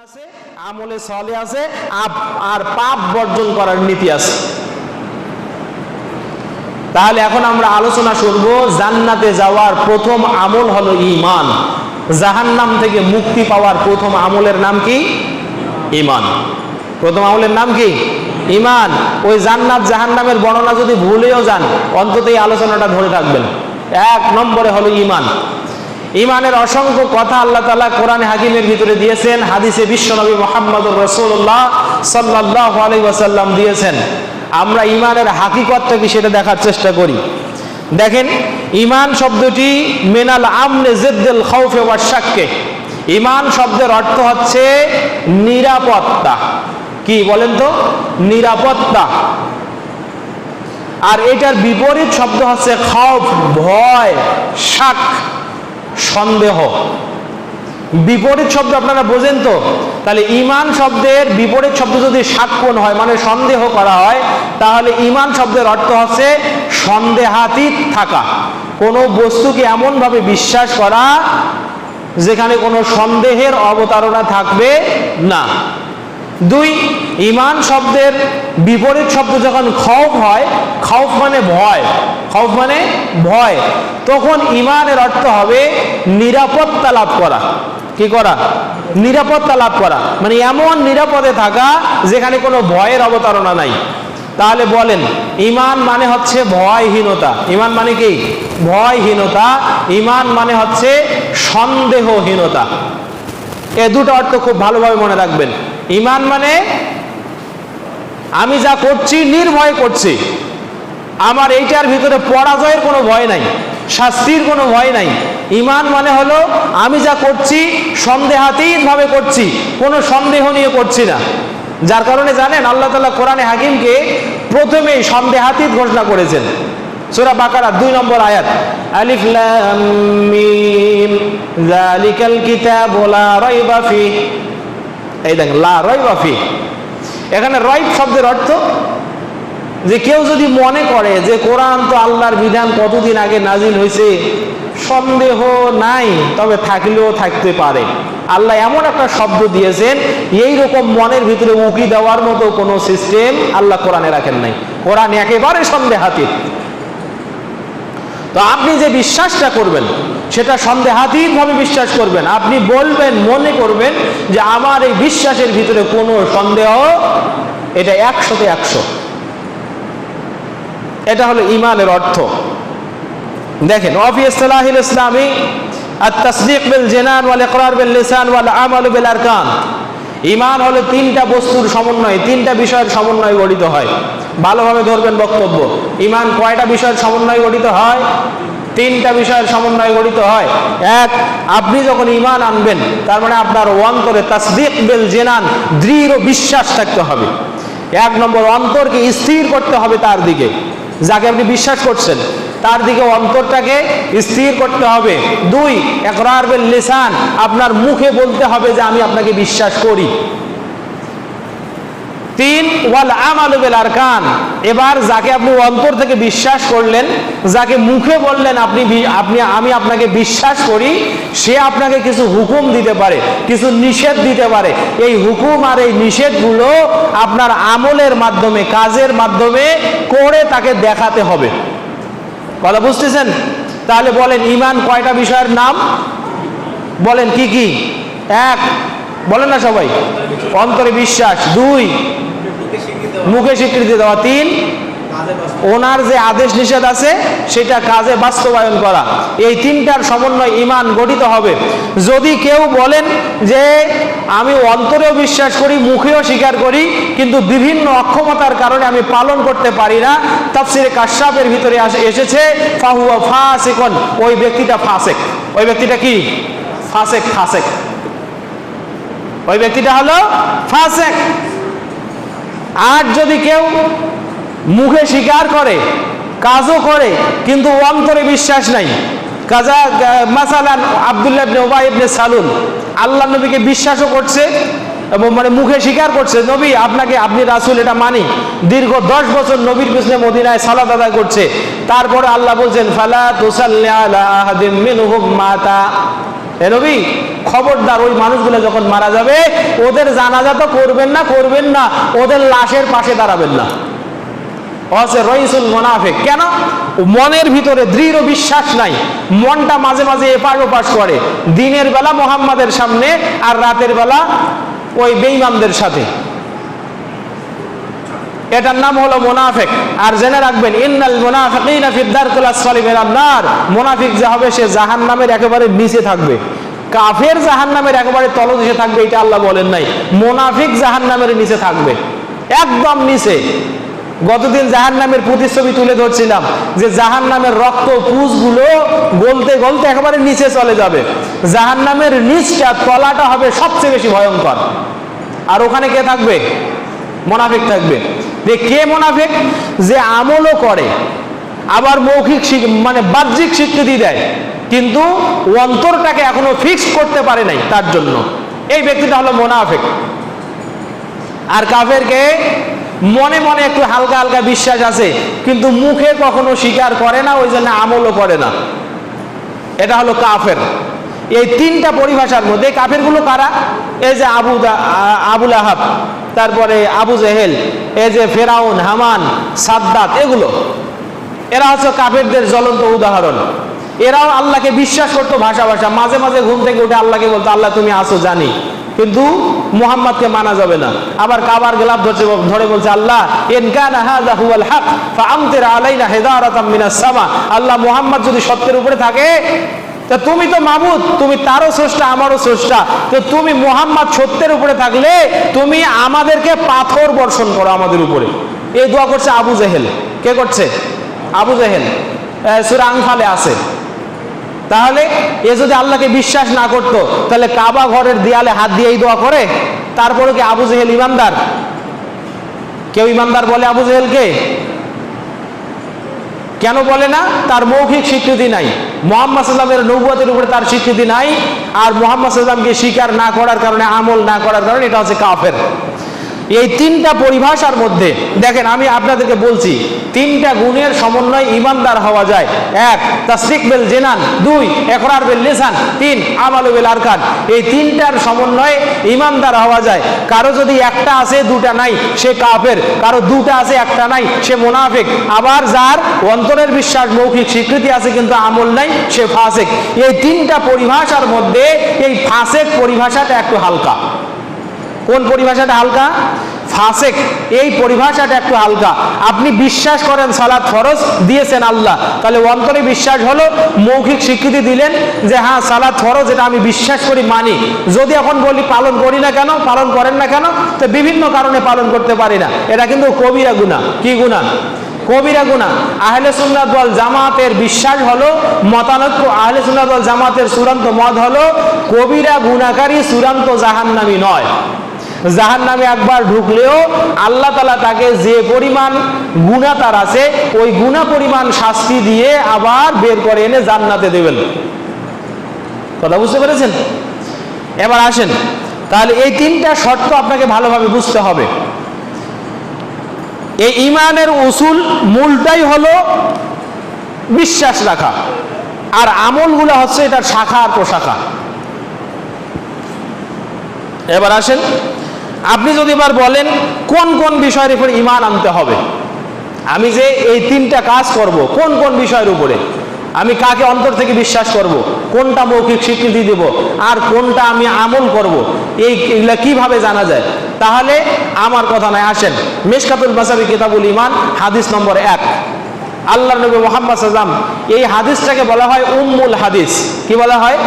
আছে, আমলে সলে আছে, আর পাপ বর্জন করার নীতি আছে। তাহলে এখন আমরা আলোচনা করব জান্নাতে যাওয়ার প্রথম আমল হলো ঈমান। জাহান্নাম থেকে মুক্তি পাওয়ার প্রথম আমলের নাম কি? ঈমান। প্রথম আমলের নাম কি? ঈমান। ওই জান্নাত জাহান্নামের বর্ণনা যদি ভুলেও যান, অন্তত এই আলোচনাটা ধরে থাকবেন। এক নম্বরে হলো ঈমান। ঈমানের অসংখ্য কথা আল্লাহ তাআলা কোরআনে হাকিমের ভিতরে দিয়েছেন, হাদিসে বিশ্বনবী মুহাম্মদুর রাসূলুল্লাহ সাল্লাল্লাহু আলাইহি ওয়াসাল্লাম দিয়েছেন। আমরা ঈমানের হাকিকতটা কি সেটা দেখার চেষ্টা করি। দেখেন, ঈমান শব্দটি মিনাল আমনে জিদ্দুল খাউফে ওয়াশ শাক্কে। ঈমান শব্দের অর্থ হচ্ছে নিরাপত্তা। কি বলেন তো? নিরাপত্তা। আর এটার বিপরীত শব্দ হচ্ছে খাউফ, ভয়, শাক, সন্দেহ। বিপরীত শব্দ আপনারা বোঝেন তো? তাহলে ঈমান শব্দের বিপরীত শব্দ যদি শাক্কুন হয়, মানে সন্দেহ করা হয়, তাহলে ঈমান শব্দের অর্থ হচ্ছে সন্দেহাতীত থাকা, কোনো বস্তুকে এমনভাবে বিশ্বাস করা যেখানে কোনো সন্দেহের অবতারণা থাকবে না। দুই, ঈমান শব্দের বিপরীত শব্দ যখন খাউফ হয়, খাউফ মানে ভয়, খাউফ মানে ভয়, তখন ঈমানের অর্থ হবে নিরাপত্তা লাভ করা। কি করা? নিরাপত্তা লাভ করা, মানে এমন নিরাপদে থাকা যেখানে কোনো ভয়ের অবতারণা নাই। তাহলে বলেন, ঈমান মানে হচ্ছে ভয়হীনতা। ঈমান মানে কি? ভয়হীনতা। ঈমান মানে হচ্ছে সন্দেহহীনতা। এ দুটো অর্থ খুব ভালোভাবে মনে রাখবেন। ঈমান মানে আমি যা করছি নির্ভয় করছি, আমার এইটার ভিতরে পরাজয়ের কোনো ভয় নাই, শাস্তির কোনো ভয় নাই। ঈমান মানে হলো আমি যা করছি সন্দেহাতীত ভাবে করছি, কোনো সন্দেহ নিয়ে করছি না। যার কারণে জানেন, আল্লাহ তাআলা কোরআনে হাকিমকে প্রথমেই সন্দেহাতীত ঘোষণা করেছেন। সূরা বাকারা 2 নম্বর আয়াত, আলিফ লাম মিম যালিকাল কিতাবু লা রাইবা ফিহি। এই দেখেন, লা রাইবা ফিহি, এখানে রাইব শব্দের অর্থ যে কেউ যদি মনে করে যে কোরআন তো আল্লাহর বিধান কতদিন আগে নাজিল হয়েছে, সন্দেহ নাই, তবে থাকলেও থাকতে পারে। আল্লাহ এমন একটা শব্দ দিয়েছেন, এই রকম মনের ভিতরে উকি দেওয়ার মতো কোনো সিস্টেম আল্লাহ কোরআনে রাখেন নাই। কোরআন একেবারে সন্দেহাতীত। তো আপনি যে বিশ্বাসটা করবেন সেটা সন্দেহাতীত ভাবে বিশ্বাস করবেন। আপনি বলবেন, মনে করবেন যে আমার এই বিশ্বাসের ভিতরে কোনো সন্দেহ, এটা 100-তে 100। এটা হলো ঈমানের অর্থ। দেখেন, ওয়াফি ইসতিলাহিল ইসলামি আত-তাসদীক বিল জিনান ওয়াল ইকরার বিল লিসান ওয়াল আমাল বিল আরকান। ঈমান হলো 3টা বস্তুর সমন্বয়, 3টা বিষয়ের সমন্বয়ে গঠিত হয়। ভালোভাবে ধরবেন বক্তব্য। ঈমান কয়টা বিষয়ের সমন্বয়ে গঠিত হয়? 3টা বিষয়ের সমন্বয়ে গঠিত হয়। এক, আপনি যখন ঈমান আনবেন, তার মানে আপনার অন্তরে তাসদীক বিল জিনান, দৃঢ় বিশ্বাস থাকতে হবে। 1 নম্বর, অন্তরকে স্থির করতে হবে তার দিকে, যাকে আপনি বিশ্বাস করছেন তার দিকে অন্তরটাকে স্থির করতে হবে। 2, ইকরার বিল লিসান, আপনার মুখে বলতে হবে যে আমি আপনাকে বিশ্বাস করি। 3, ওয়াল আমাল বিল আরকান, এবার যাকে আপনি অন্তর থেকে বিশ্বাস করলেন, যাকে মুখে বললেন আমি আপনাকে বিশ্বাস করি, সে আপনাকে কিছু হুকুম দিতে পারে, কিছু নিষেধ দিতে পারে। এই হুকুম আর এই নিষেধগুলো আপনার আমলের মাধ্যমে, কাজের মাধ্যমে করে তাকে দেখাতে হবে। কথা বুঝতেছেন? তাহলে বলেন, ঈমান কয়টা বিষয়ের নাম? বলেন কি কি? 1, বলেন না সবাই, অন্তরে বিশ্বাস। 2, মুখে স্বীকৃতি দেওয়া। 3, ওনার যে আদেশ নিষেধ আছে সেটা কাজে বাস্তবায়ন করা। এই 3টার সমন্বয় ঈমান গঠিত হবে। যদি কেউ বলেন যে আমি অন্তরেও বিশ্বাস করি, মুখেও স্বীকার করি, কিন্তু বিভিন্ন অক্ষমতার কারণে আমি পালন করতে পারি না, তাফসিরে কাশফের ভিতরে এসেছে ফাহুয়া ফাসিকুন, ওই ব্যক্তিটা ফাসিক। ওই ব্যক্তিটা কি? ফাসিক। ফাসিক, ওই ব্যক্তিটা হলো ফাসিক। আর যদি কেউ মুখে স্বীকার করে, কাজও করে, কিন্তু অন্তরে বিশ্বাস নাই, কাজা মাসালান আব্দুল্লাহ ইবনে উবাই ইবনে সালুল আল্লাহ নবীকে বিশ্বাসও করছে এবং মানে মুখে স্বীকার করছে নবী আপনি রাসূল, এটা মানি, দীর্ঘ 10 বছর নবীর পিছনে মদিনায় সালাত আদায় করছে, তারপরে আল্লাহ বলছেন ফালা তুসাল্লি আলা আহাদিম মিনহুম মাতা, এ নবী খবরদার, ওই মানুষগুলো যখন মারা যাবে ওদের জানাজা তো করবেন না, ওদের লাশের পাশে দাঁড়াবেন না। রইসুল মুনাফিক, কেন? মনের ভিতরে দৃঢ় বিশ্বাস নাই, মনটা মাঝে মাঝে এপাশ ওপাশ করে, দিনের বেলা মুহাম্মাদের সামনে আর রাতের বেলা ওই বেঈমানদের সাথে। এটার নাম হলো মুনাফিক। আর জেনে রাখবেন, ইন্নাল মুনাফিকিনা ফিদ দারকিল আসফালি মিনান নার, মুনাফিক যে হবে সে জাহান্নামের একেবারে নিচে থাকবে। কাফের জাহান্নামের একেবারে তলদেশে থাকবে এটা আল্লাহ বলেন নাই, মুনাফিক জাহান্নামের নিচে থাকবে, একদম নিচে। গতদিন জাহান্নামের প্রতিচ্ছবি তুলে ধরছিলাম যে জাহান্নামের রক্ত পুঁজগুলো গলতে গলতে একেবারে নিচে চলে যাবে। জাহান্নামের নিচটা, তলাটা হবে সবচেয়ে বেশি ভয়ঙ্কর। আর ওখানে কে থাকবে? মুনাফিক থাকবে। কে মুনাফিক? যে আমলও করে, আবার মৌখিক মানে বাহ্যিক স্বীকৃতি দেয়, কিন্তু অন্তরটাকে এখনো ফিক্স করতে পারে নাই, তার জন্য এই ব্যক্তিটা হলো মুনাফিক। আর কাফেরকে মনে মনে একটু হালকা হালকা বিশ্বাস আছে, কিন্তু মুখে কখনো স্বীকার করে না, ওই জন্য আমলও করে না। এটা হলো কাফের। এই তিনটা পরিভাষার মধ্যে কাফেরগুলো কারা? এই যে আবুল আহাব, তারপরে আবু জেহেল, এই যে ফেরাউন, হামান, সাদ্দাত, এরা হচ্ছে কাফেরদের জ্বলন্ত উদাহরণ। এরাও আল্লাহকে বিশ্বাস করতো ভাষা ভাষা, মাঝে মাঝে ঘুম থেকে উঠে আল্লাহকে বলতো আল্লাহ তুমি আসো জানি, কিন্তু মুহাম্মাদকে মানা যাবে না। আবার কাবার গেলাপ ধরে বলছে আল্লাহ ইন কানা হাযা হুয়াল হক ফাআমতির আলাইনা হিদারাতাম মিনাস সামা, আল্লাহ মুহাম্মদ যদি সত্যের উপরে থাকে, তা তুমি তো মাবুদ, তুমি তারও স্রষ্টা আমারও স্রষ্টা, তো তুমি মুহাম্মদ সত্যের উপরে থাকলে তুমি আমাদেরকে পাথর বর্ষণ করো আমাদের উপরে। এই দোয়া করছে আবু জেহেল। কে করছে? আবু জেহেল, সূরা আনফালে আছে। তাহলে এ যদি আল্লাহকে বিশ্বাস না করতো, তাহলে কাবা ঘরের দেয়ালে হাত দিয়ে এই দোয়া করে? তারপরে কি আবু জেহেল ইমানদার? কেউ ইমানদার বলে আবু জেহেলকে? কেন বলে না? তার মৌখিক স্বীকৃতি নাই, মুহাম্মদ সাল্লাল্লাহু আলাইহি ওয়াসাল্লামের নবুয়তের উপরে তার স্বীকৃতি নাই, আর মুহাম্মদ সাল্লাল্লাহু আলাইহি ওয়াসাল্লামকে স্বীকার না করার কারণে, আমল না করার কারণে এটা হচ্ছে কাফের। এই তিনটা পরিভাষার মধ্যে দেখেন, আমি আপনাদেরকে বলছি তিনটা গুণের সমন্বয় ইমানদার হওয়া যায়। এক, তাসদিক বিল জিনান, দুই, ইকরার বিল লিসান, তিন, আমাল বিল আরকান। এই তিনটার সমন্বয়ে ইমানদার হওয়া যায়। কারো যদি একটা আছে দুটা নাই সে কাফের, কারো দুটা আছে একটা নাই সে মুনাফিক, আবার যার অন্তরের বিশ্বাস মৌখিক স্বীকৃতি আছে কিন্তু আমল নাই সে ফাসিক। এই তিনটা পরিভাষার মধ্যে এই ফাসিক পরিভাষাটা একটু হালকা। কোন পরিভাষাটা হালকা? ফাসিক, এই পরিভাষাটা একটু হালকা। আপনি বিশ্বাস করেন সালাত ফরজ দিয়েছেন আল্লাহ, তাহলে অন্তরে বিশ্বাস হলো, মৌখিক স্বীকৃতি দিলেন যে হ্যাঁ সালাত ফরজ, এটা আমি বিশ্বাস করি, মানি। যদি এখন বলি পালন করি না কেন, পালন করেন না কেন, তো বিভিন্ন কারণে পালন করতে পারি না, এটা কিন্তু কবিরা গুনাহ। কি গুনাহ? কবিরা গুনাহ। আহলে সুন্নাত ওয়াল জামাতের বিশ্বাস হলো, মতানৈক্য আহলে সুন্নাত ওয়াল জামাতের চূড়ান্ত মত হলো কবিরা গুনাহকারী চূড়ান্ত জাহান্নামী নয়। জাহান্নামে একবার ঢুকলেও আল্লাহ তাআলা তাকে যে পরিমাণ গুনাহ তার আছে ওই গুনাহ পরিমাণ শাস্তি দিয়ে আবার বের করে এনে জান্নাতে দেবেন। কথা বুঝতে পেরেছেন? এবার আসেন, তাহলে এই তিনটা শর্ত আপনাকে ভালোভাবে বুঝতে হবে। এই ঈমানের উসুল মূলটাই হলো বিশ্বাস রাখা, আর আমলগুলো হচ্ছে এটার শাখা আর প্রশাখা। এবার আসেন, আপনি যদি এবার বলেন কোন কোন বিষয়ের উপর ঈমান আনতে হবে, আমি যে এই তিনটা কাজ করব কোন কোন বিষয়ের উপরে, আমি কাকে অন্তর থেকে বিশ্বাস করব, কোনটা মৌখিক স্বীকৃতি দেব, আর কোনটা আমি আমল করব, এইগুলা কিভাবে জানা যায়? তাহলে আমার কথা নয়, আসেন মিশকাতুল মাসাবি কিতাবুল ঈমান হাদিস নম্বর 1। আল্লাহর নবী মুহাম্মদ সাল্লাল্লাহু আলাইহি ওয়াসাল্লাম, এই হাদিসটাকে বলা হয় উম্মুল হাদিস। কি বলা হয়?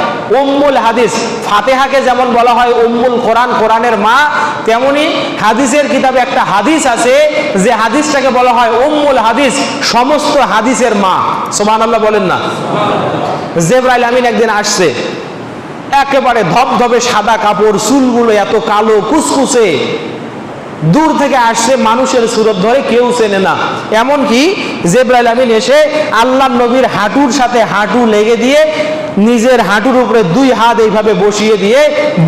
উম্মুল হাদিস। ফাতিহাকে যেমন বলা হয় উম্মুল কোরআন, কোরআনের মা, তেমনি হাদিসের কিতাবে একটা হাদিস আছে যে হাদিসটাকে বলা হয় উম্মুল হাদিস, সমস্ত হাদিসের মা। সুবহানাল্লাহ বলেন না? জিবরাইল আমিন একদিন আসছে, একেবারে ধবধবে সাদা কাপড়, চুলগুলো এত কালো কুচকুচে, দূর থেকে আসছে, মানুষের সুরত ধরে কেউ চেনে না। এমনকি জিবরাইল আমিন এসে আল্লাহর নবীর হাঁটুর সাথে হাঁটু লেগে দিয়ে নিজের হাঁটুর উপরে দুই হাত এইভাবে বসিয়ে দিয়ে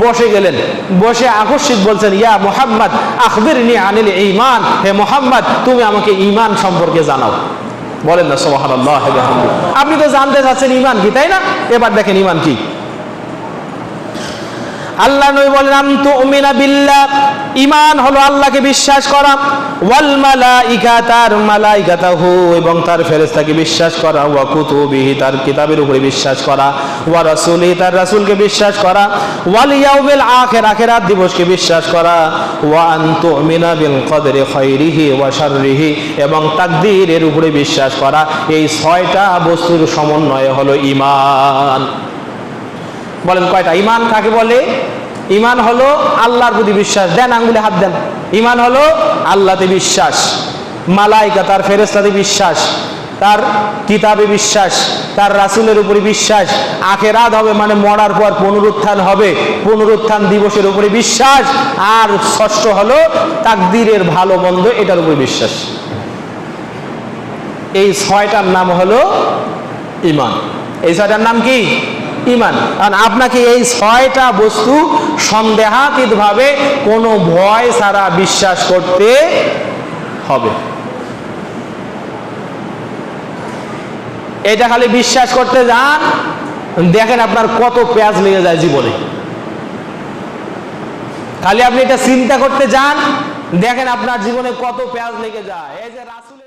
বসে গেলেন। বসে আকস্মিক বলছেন, ইয়া মুহাম্মদ আখবিরনি আনিল ঈমান, হে মুহাম্মদ তুমি আমাকে ঈমান সম্পর্কে জানাও। বলেন না সুবহানাল্লাহ। আপনি তো জানতে চাচ্ছেন ঈমান কি, তাই না? এবার দেখেন ঈমান কি। আল্লাহ নবী বলেন আনতুমিনা বিল্লাহ, ঈমান হলো আল্লাহকে বিশ্বাস করা, ওয়াল মালাইকা, তার মালাইকাতাহু এবং তার ফেরেশতাকে বিশ্বাস করা, ওয়া কুতুবিহি, তার কিতাবের উপরে বিশ্বাস করা, ওয়া রাসূলিহি, তার রাসূলকে বিশ্বাস করা, ওয়াল ইয়াউমিল আখির, আখিরাত দিবসকে বিশ্বাস করা, ওয়া আনতুমিনা বিল কদরি খায়রিহি ওয়া শাররিহি, এবং তাকদীরের উপরে বিশ্বাস করা। এই 6টা বস্তুর সমন্বয় হলো ঈমান। বলেন কয়টা? ঈমান কাকে বলে? ঈমান হলো আল্লাহর প্রতি বিশ্বাস। দেন আঙ্গুলে হাত দেন। ঈমান হলো আল্লাহতে বিশ্বাস, মালাইকা তার ফেরেশতাতে বিশ্বাস, তার কিতাবে বিশ্বাস, তার রাসূলের উপরে বিশ্বাস, আখিরাত হবে মানে মরার পর পুনরুত্থান হবে, পুনরুত্থান দিবসের উপরে বিশ্বাস, আর ষষ্ঠ হলো তাকদীরের ভালো মন্দ এটার উপরে বিশ্বাস। এই 6টার নাম হলো ঈমান। এই 6টার নাম কি? ঈমান। কারণ আপনাকে এই 6টা বস্তু সন্দেহাতীতভাবে কোনো ভয় ছাড়া বিশ্বাস করতে হবে। এটা খালি বিশ্বাস করতে যান, দেখেন আপনার কত পেঁয়াজ লেগে যায় জীবনে। খালি আপনি এটা চিন্তা করতে যান, দেখেন আপনার জীবনে কত পেঁয়াজ লেগে যায়। এই যে রাসূল